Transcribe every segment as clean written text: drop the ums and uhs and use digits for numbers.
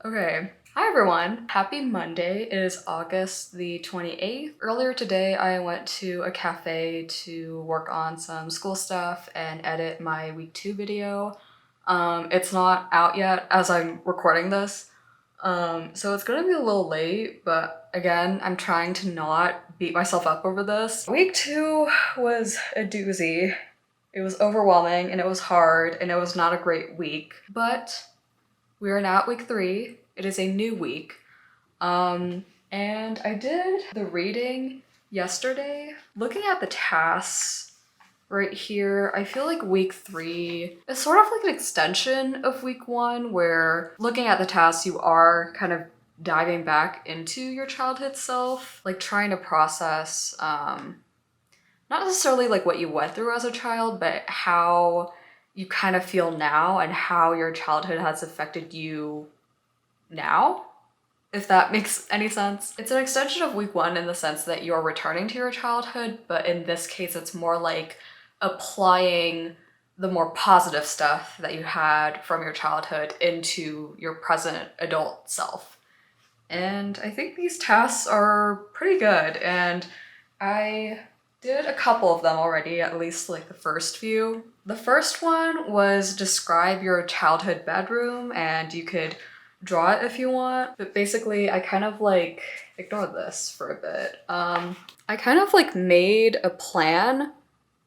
Okay. Hi everyone. Happy Monday. It is August the 28th. Earlier today, I went to a cafe to work on some school stuff and edit my week 2 video. It's not out yet as I'm recording this. So it's gonna be a little late, but again, I'm trying to not beat myself up over this. Week 2 was a doozy. It was overwhelming and it was hard and it was not a great week, but we are now at week 3. It is a new week. And I did the reading yesterday. Looking at the tasks right here, I feel like week 3 is sort of like an extension of week 1, where looking at the tasks, you are kind of diving back into your childhood self, like trying to process, not necessarily like what you went through as a child, but how you kind of feel now and how your childhood has affected you now, if that makes any sense. It's an extension of week 1 in the sense that you're returning to your childhood, but in this case, it's more like applying the more positive stuff that you had from your childhood into your present adult self. And I think these tasks are pretty good, and I did a couple of them already, at least like the first few. The first one was describe your childhood bedroom, and you could draw it if you want. But basically, I kind of like ignored this for a bit. I kind of like made a plan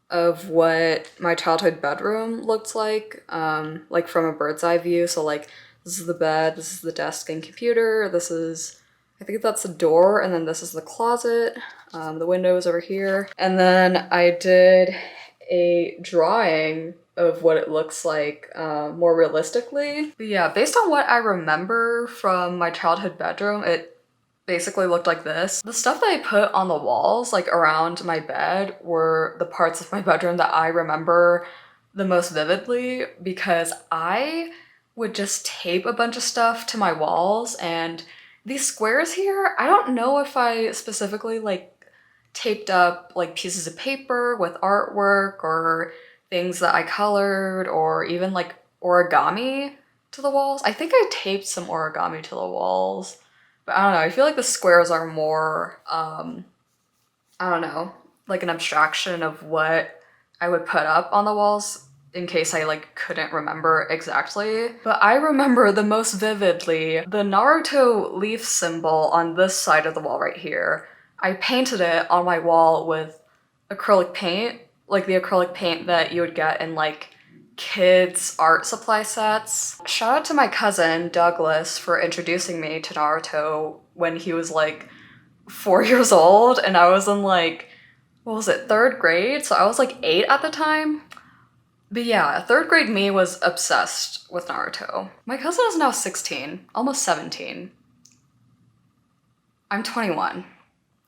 of what my childhood bedroom looked like from a bird's eye view. So like, this is the bed, this is the desk and computer, this is, I think that's the door, and then this is the closet. The window is over here. And then I did a drawing of what it looks like more realistically. But yeah, based on what I remember from my childhood bedroom, it basically looked like this. The stuff that I put on the walls, like around my bed, were the parts of my bedroom that I remember the most vividly, because I would just tape a bunch of stuff to my walls, and these squares here, I don't know if I specifically like taped up like pieces of paper with artwork or things that I colored or even like origami to the walls. I think I taped some origami to the walls, but I don't know. I feel like the squares are more, I don't know, like an abstraction of what I would put up on the walls in case I like couldn't remember exactly. But I remember the most vividly the Naruto leaf symbol on this side of the wall right here. I painted it on my wall with acrylic paint, like the acrylic paint that you would get in like kids art supply sets. Shout out to my cousin Douglas for introducing me to Naruto when he was like 4 years old, and I was in like, what was it, 3rd grade? So I was like 8 at the time. But yeah, 3rd grade me was obsessed with Naruto. My cousin is now 16, almost 17. I'm 21.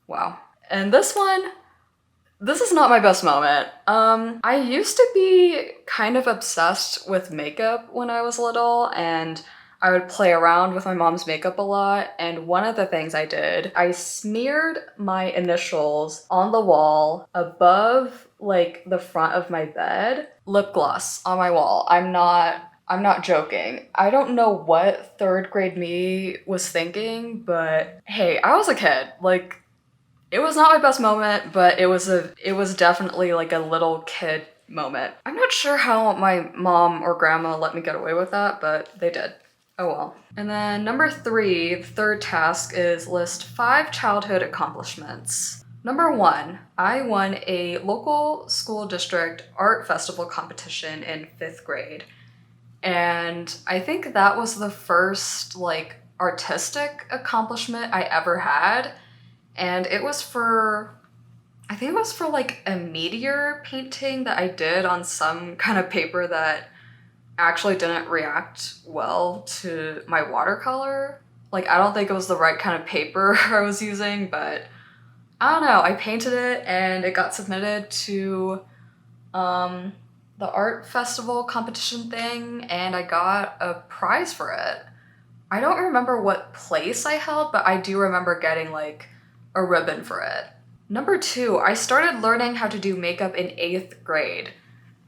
Wow. And this is not my best moment. I used to be kind of obsessed with makeup when I was little, and I would play around with my mom's makeup a lot. And one of the things I did, I smeared my initials on the wall above like the front of my bed, lip gloss on my wall. I'm not joking. I don't know what 3rd grade me was thinking, but hey, I was a kid. Like, it was not my best moment, but it was definitely like a little kid moment. I'm not sure how my mom or grandma let me get away with that, but they did. Oh well. And then number 3, the third task, is list 5 childhood accomplishments. Number 1, I won a local school district art festival competition in 5th grade. And I think that was the first like artistic accomplishment I ever had. And it was for, I think it was for like a meteor painting that I did on some kind of paper that actually didn't react well to my watercolor. Like, I don't think it was the right kind of paper I was using, but I don't know. I painted it and it got submitted to the art festival competition thing, and I got a prize for it. I don't remember what place I held, but I do remember getting like a ribbon for it. Number 2, I started learning how to do makeup in 8th grade.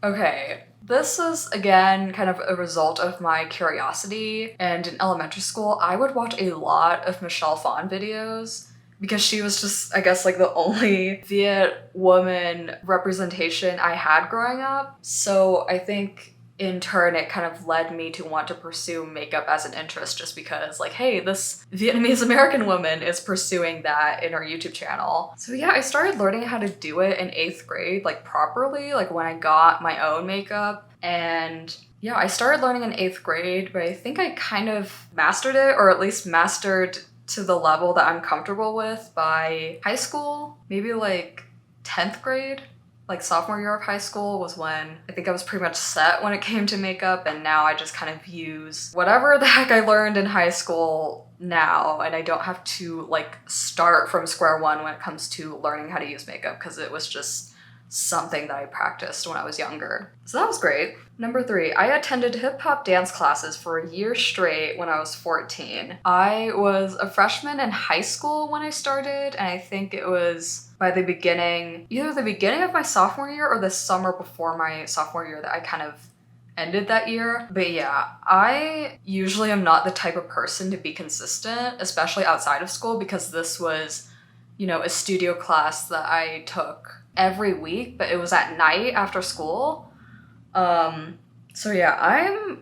Okay, This is, again, kind of a result of my curiosity, and in elementary school, I would watch a lot of Michelle Phan videos because she was just, I guess, like the only Viet woman representation I had growing up. So I think in turn, it kind of led me to want to pursue makeup as an interest just because, like, hey, this Vietnamese American woman is pursuing that in her YouTube channel. So yeah, I started learning how to do it in 8th grade, like properly, like when I got my own makeup. And yeah, I started learning in 8th grade, but I think I kind of mastered it, or at least mastered to the level that I'm comfortable with by high school, maybe like 10th grade. Like sophomore year of high school was when I think I was pretty much set when it came to makeup, and now I just kind of use whatever the heck I learned in high school now, and I don't have to like start from square one when it comes to learning how to use makeup because it was just something that I practiced when I was younger. So that was great. Number 3, I attended hip-hop dance classes for a year straight when I was 14. I was a freshman in high school when I started, and I think it was by the beginning, either the beginning of my sophomore year or the summer before my sophomore year that I kind of ended that year. But yeah, I usually am not the type of person to be consistent, especially outside of school, because this was, you know, a studio class that I took every week, but it was at night after school. So yeah, I'm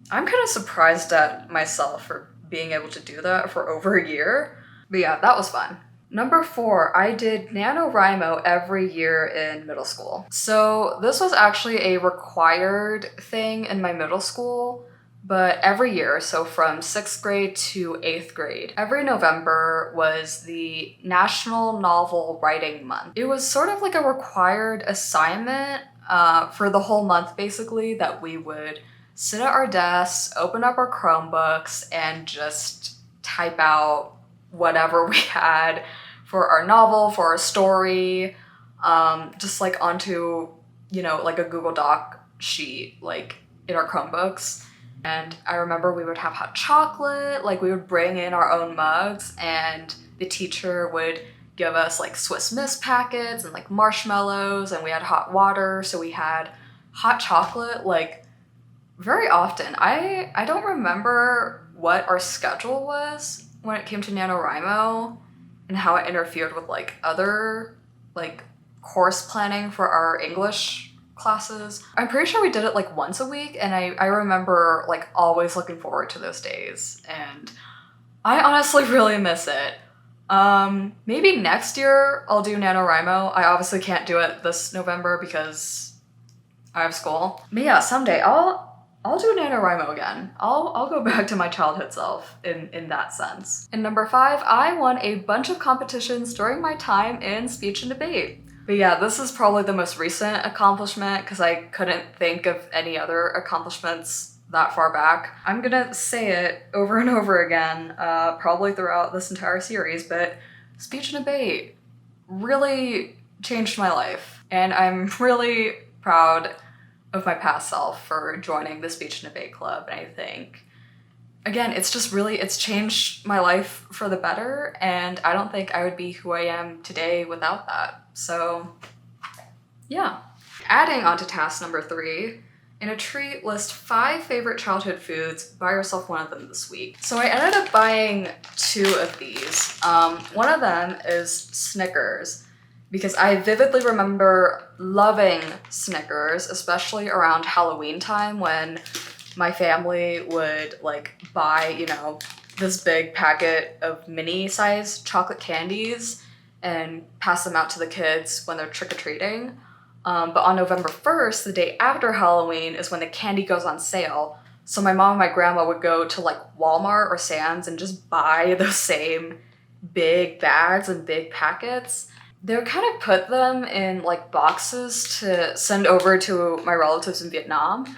kind of surprised at myself for being able to do that for over a year. But yeah, that was fun. Number 4, I did NaNoWriMo every year in middle school. So this was actually a required thing in my middle school, but every year, so from 6th grade to 8th grade, every November was the National Novel Writing Month. It was sort of like a required assignment for the whole month, basically, that we would sit at our desks, open up our Chromebooks, and just type out whatever we had for our novel, for our story, just like onto, you know, like a Google Doc sheet, like in our Chromebooks. And I remember we would have hot chocolate, like we would bring in our own mugs, and the teacher would give us like Swiss Miss packets and like marshmallows, and we had hot water, so we had hot chocolate like very often. I don't remember what our schedule was when it came to NaNoWriMo and how it interfered with like other like course planning for our English classes. I'm pretty sure we did it like once a week, and I remember like always looking forward to those days, and I honestly really miss it. Maybe next year I'll do NaNoWriMo. I obviously can't do it this November because I have school. But yeah, someday I'll do NaNoWriMo again. I'll go back to my childhood self in that sense. And number 5, I won a bunch of competitions during my time in speech and debate. But yeah, this is probably the most recent accomplishment because I couldn't think of any other accomplishments that far back. I'm gonna say it over and over again, probably throughout this entire series, but speech and debate really changed my life. And I'm really proud of my past self for joining the speech and debate club. And I think, again, it's changed my life for the better, and I don't think I would be who I am today without that. So yeah. Adding on to task number 3, in a treat, list 5 favorite childhood foods, buy yourself one of them this week. So I ended up buying 2 of these. One of them is Snickers, because I vividly remember loving Snickers, especially around Halloween time when my family would like buy, you know, this big packet of mini-sized chocolate candies and pass them out to the kids when they're trick-or-treating. But on November 1st, the day after Halloween, is when the candy goes on sale. So my mom and my grandma would go to like Walmart or Sam's and just buy those same big bags and big packets. They would kind of put them in like boxes to send over to my relatives in Vietnam.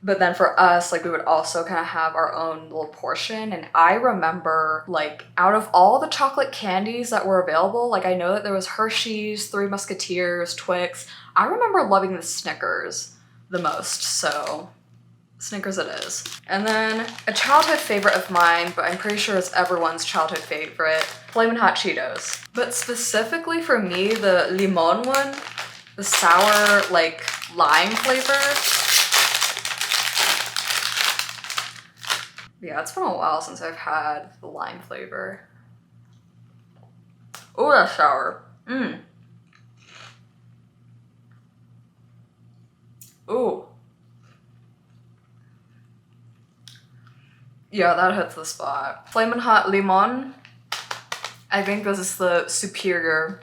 But then for us, like we would also kind of have our own little portion. And I remember like out of all the chocolate candies that were available, like I know that there was Hershey's, Three Musketeers, Twix. I remember loving the Snickers the most, so Snickers it is. And then a childhood favorite of mine, but I'm pretty sure it's everyone's childhood favorite, Flamin' Hot Cheetos. But specifically for me, the limon one, the sour like lime flavor, Yeah, it's been a while since I've had the lime flavor. Oh, that's sour. Ooh. Yeah, that hits the spot. Flamin' Hot Limon. I think this is the superior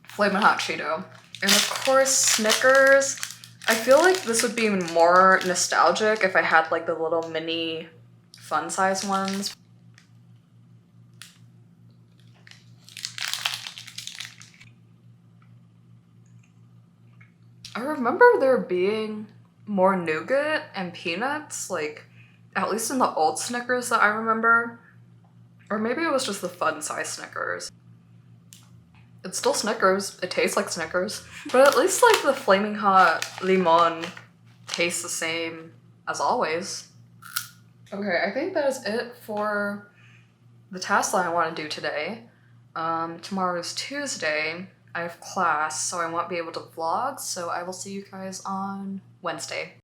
Flamin' Hot Cheeto. And of course, Snickers. I feel like this would be more nostalgic if I had like the little mini fun size ones. I remember there being more nougat and peanuts, like at least in the old Snickers that I remember. Or maybe it was just the fun size Snickers. It's still Snickers. It tastes like Snickers. But at least like the Flaming Hot Limon tastes the same as always. Okay, I think that is it for the task that I want to do today. Tomorrow is Tuesday. I have class, so I won't be able to vlog, so I will see you guys on Wednesday.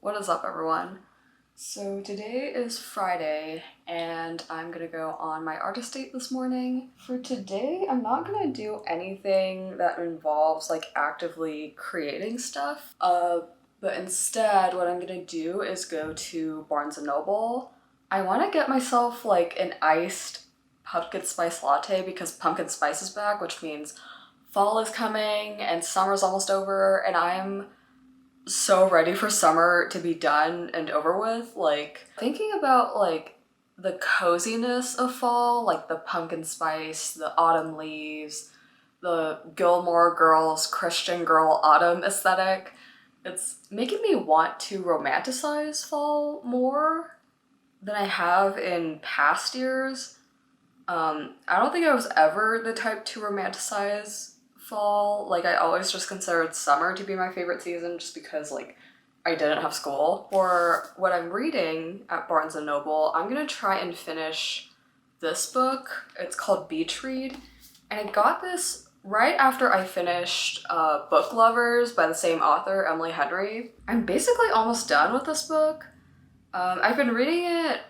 What is up, everyone? So today is Friday and I'm gonna go on my artist date this morning. For today, I'm not gonna do anything that involves like actively creating stuff. But instead what I'm gonna do is go to Barnes & Noble. I wanna get myself like an iced pumpkin spice latte because pumpkin spice is back, which means fall is coming and summer's almost over and I'm so ready for summer to be done and over with. Like thinking about like the coziness of fall, like the pumpkin spice, the autumn leaves, the Gilmore Girls, Christian Girl autumn aesthetic. It's making me want to romanticize fall more than I have in past years. I don't think I was ever the type to romanticize fall. Like, I always just considered summer to be my favorite season just because, like, I didn't have school. For what I'm reading at Barnes & Noble, I'm gonna try and finish this book. It's called Beach Read, and I got this right after I finished Book Lovers by the same author, Emily Henry. I'm basically almost done with this book. I've been reading it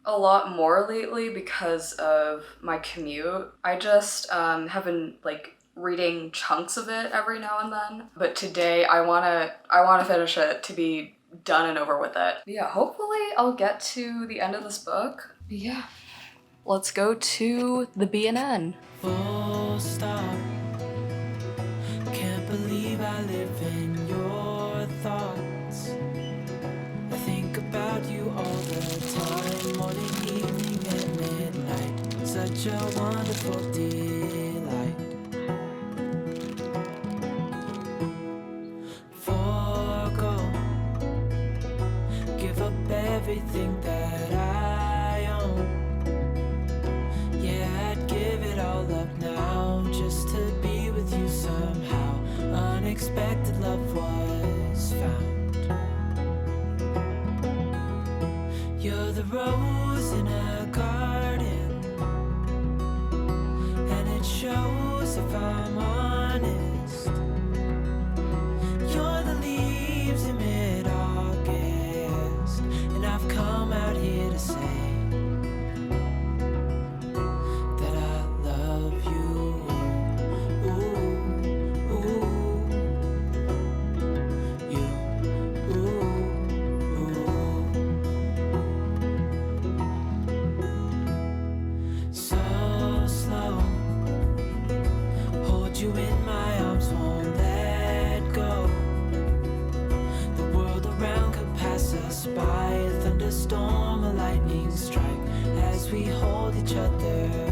a lot more lately because of my commute. I just have been like reading chunks of it every now and then. But today I wanna finish it to be done and over with it. But yeah, hopefully I'll get to the end of this book. But yeah, let's go to the B&N. Full stop. Can't believe I live in your thoughts. I think about you all the time, morning, evening, and midnight. Such a wonderful delight. Forgo, give up everything that I own. Yeah, I'd give it all up now just to be with you somehow. Unexpected love was found. You're the rose in a garden, and it shows if I'm honest. You're the leaves in mid-August, and I've come out here to say that I love you. Ooh, ooh, you, ooh, ooh. So slow, hold you in my arms, won't let go. The world around could pass us by, a thunderstorm, a lightning strike, as we hold each other